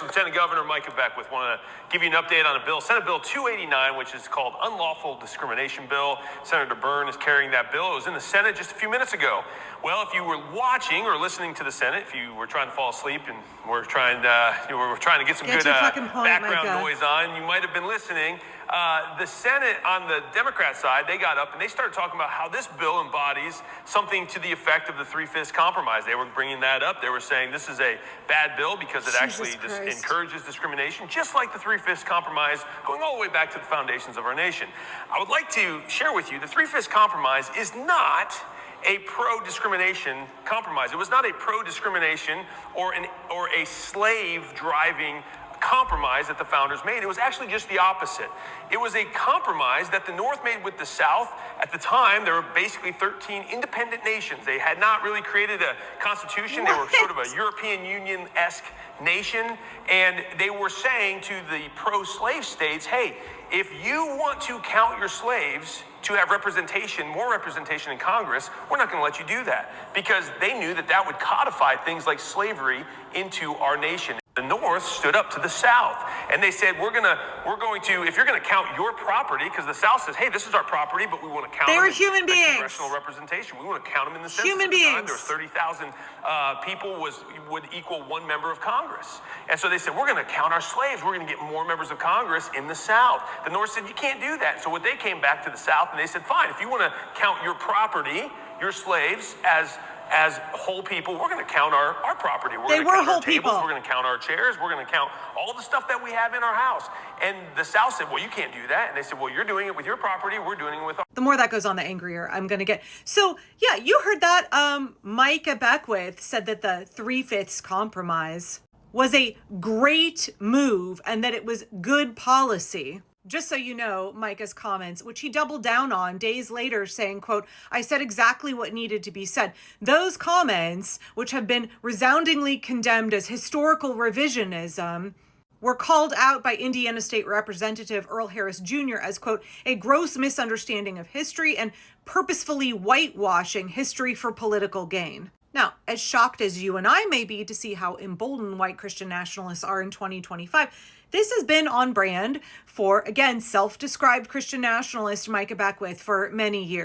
Lieutenant Governor Micah Beckwith. Want to give you an update on a bill, Senate Bill 289, which is called Unlawful Discrimination Bill. Senator Byrne is carrying that bill. It was in the Senate just a few minutes ago. Well, if you were watching or listening to the Senate, if you were trying to fall asleep and we're trying to get some good background noise on, you might have been listening. The Senate on the Democrat side, they got up and they started talking about how this bill embodies something to the effect of the Three-Fifths Compromise. They were bringing that up. They were saying this is a bad bill because it actually encourages discrimination, just like the Three-Fifths Compromise, going all the way back to the foundations of our nation. I would like to share with you, the Three-Fifths Compromise is not a pro-discrimination compromise. It was not a pro-discrimination or a slave-driving compromise that the founders made. It was actually just the opposite. It was a compromise that the North made with the South. At the time, there were basically 13 independent nations. They had not really created a constitution. They were sort of a European Union-esque nation, and they were saying to the pro-slave states, hey, if you want to count your slaves to have representation, more representation in Congress, we're not going to let you do that, because they knew that that would codify things like slavery into our nation. The North stood up to the South, and they said, we're going to, if you're going to count your property, because the South says, hey, this is our property, but we want to count them. They were human beings. Congressional representation. We want to count them in the census. Human beings. There were 30,000 people would equal one member of Congress. And so they said, we're going to count our slaves. We're going to get more members of Congress in the South. The North said, you can't do that. So what they came back to the South, and they said, fine, if you want to count your property, your slaves, as whole people, we're going to count our property. We're going to count our tables. We're going to count our chairs. We're going to count all the stuff that we have in our house. And the South said, well, you can't do that. And they said, well, you're doing it with your property. We're doing it with our. The more that goes on, the angrier I'm going to get. So, yeah, you heard that. Micah Beckwith said that the Three-Fifths Compromise was a great move and that it was good policy. Just so you know, Micah's comments, which he doubled down on days later, saying, quote, I said exactly what needed to be said. Those comments, which have been resoundingly condemned as historical revisionism, were called out by Indiana State Representative Earl Harris Jr. as, quote, a gross misunderstanding of history and purposefully whitewashing history for political gain. Now, as shocked as you and I may be to see how emboldened white Christian nationalists are in 2025, this has been on brand for, again, self-described Christian nationalist Micah Beckwith for many years.